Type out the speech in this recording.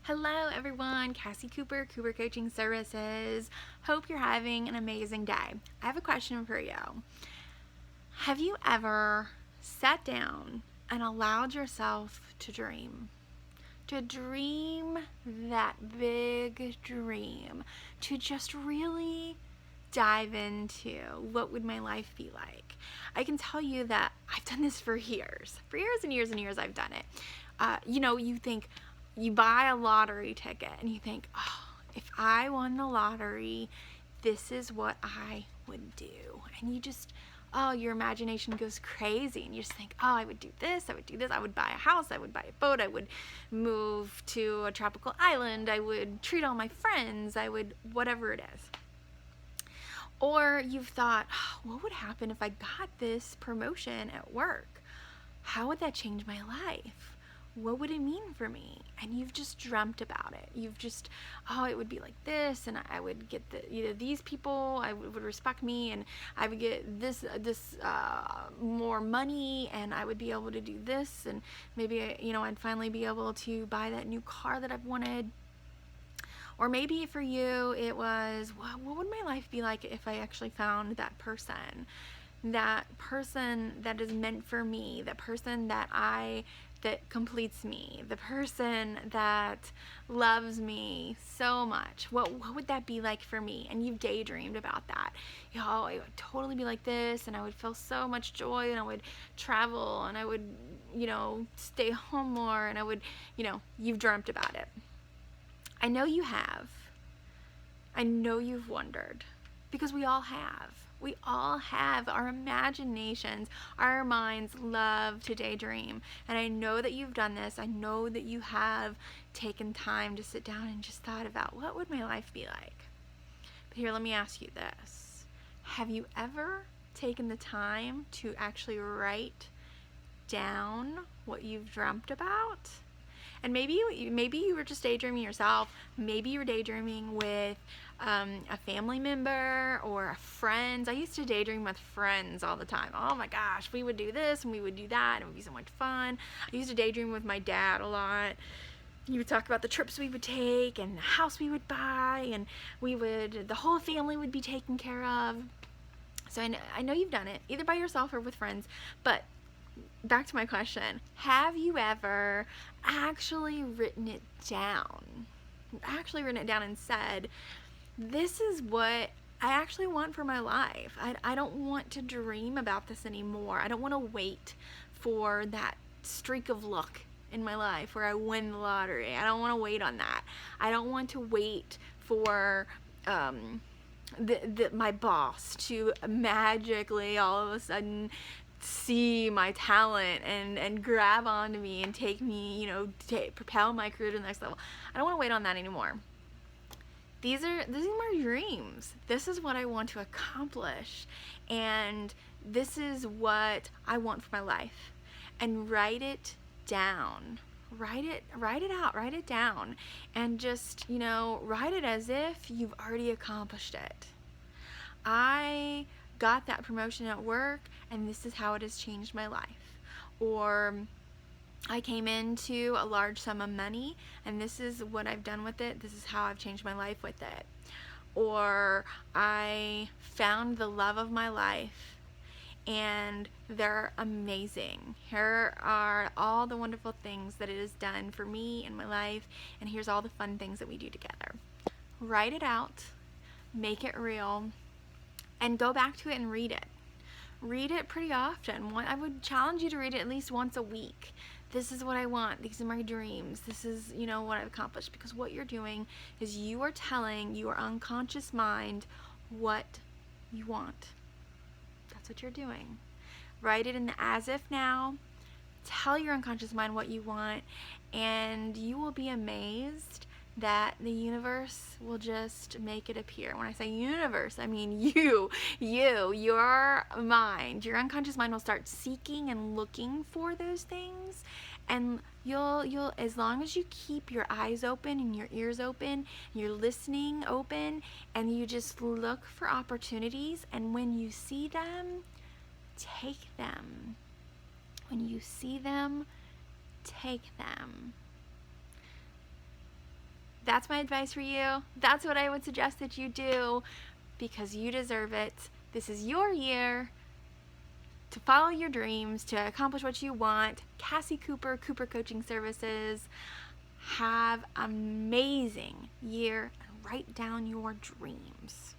Hello everyone, Kassy Cooper, Cooper Coaching Services. Hope you're having an amazing day. I have a question for you. Have you ever sat down and allowed yourself to dream? To dream that big dream, to just really dive into what would my life be like. I can tell you that I've done this for years. For years and years and years I've done it. You think, you buy a lottery ticket and you think, oh, if I won the lottery, this is what I would do. And you just, oh, your imagination goes crazy and you just think, oh, I would do this, I would do this, I would buy a house, I would buy a boat, I would move to a tropical island, I would treat all my friends, I would, whatever it is. Or you've thought, oh, what would happen if I got this promotion at work? How would that change my life? What would it mean for me? And you've just dreamt about it. You've just, oh, it would be like this, and I would get these people would respect me, and I would get this more money, and I would be able to do this, and maybe I'd finally be able to buy that new car that I've wanted. Or maybe for you it was, well, what would my life be like if I actually found that person that is meant for me, that person that completes me, the person that loves me so much. What would that be like for me? And you've daydreamed about that. It would totally be like this, and I would feel so much joy, and I would travel, and I would, stay home more, and I would, you've dreamt about it. I know you have. I know you've wondered, because we all have. We all have. Our imaginations, our minds love to daydream. And I know that you've done this. I know that you have taken time to sit down and just thought about, what would my life be like? But here, let me ask you this. Have you ever taken the time to actually write down what you've dreamt about? And maybe you were just daydreaming yourself. Maybe you were daydreaming with a family member or friends. I used to daydream with friends all the time. Oh my gosh, we would do this and we would do that, and it would be so much fun. I used to daydream with my dad a lot. He would talk about the trips we would take and the house we would buy, and the whole family would be taken care of. So I know you've done it, either by yourself or with friends, but back to my question. Have you ever actually written it down? And said, this is what I actually want for my life. I don't want to dream about this anymore. I don't want to wait for that streak of luck in my life where I win the lottery. I don't want to wait on that. I don't want to wait for my boss to magically all of a sudden see my talent and grab onto me and take me, propel my career to the next level. I don't want to wait on that anymore. These are my dreams. This is what I want to accomplish, and this is what I want for my life. And write it down. Write it out, write it down, and just, write it as if you've already accomplished it. I got that promotion at work, and this is how it has changed my life. Or I came into a large sum of money, and this is what I've done with it. This is how I've changed my life with it. Or I found the love of my life, and they're amazing. Here are all the wonderful things that it has done for me in my life, and here's all the fun things that we do together. Write it out, make it real, and go back to it and read it. Read it pretty often. I would challenge you to read it at least once a week. This is what I want. These are my dreams. This is, what I've accomplished. Because what you're doing is you are telling your unconscious mind what you want. That's what you're doing. Write it in the as if now. Tell your unconscious mind what you want, and you will be amazed that the universe will just make it appear. When I say universe, I mean your mind, your unconscious mind will start seeking and looking for those things, and you'll as long as you keep your eyes open and your ears open, your listening open, and you just look for opportunities, and when you see them, take them. When you see them, take them. That's my advice for you. That's what I would suggest that you do, because you deserve it. This is your year to follow your dreams, to accomplish what you want. Kassy Cooper, Cooper Coaching Services. Have an amazing year and write down your dreams.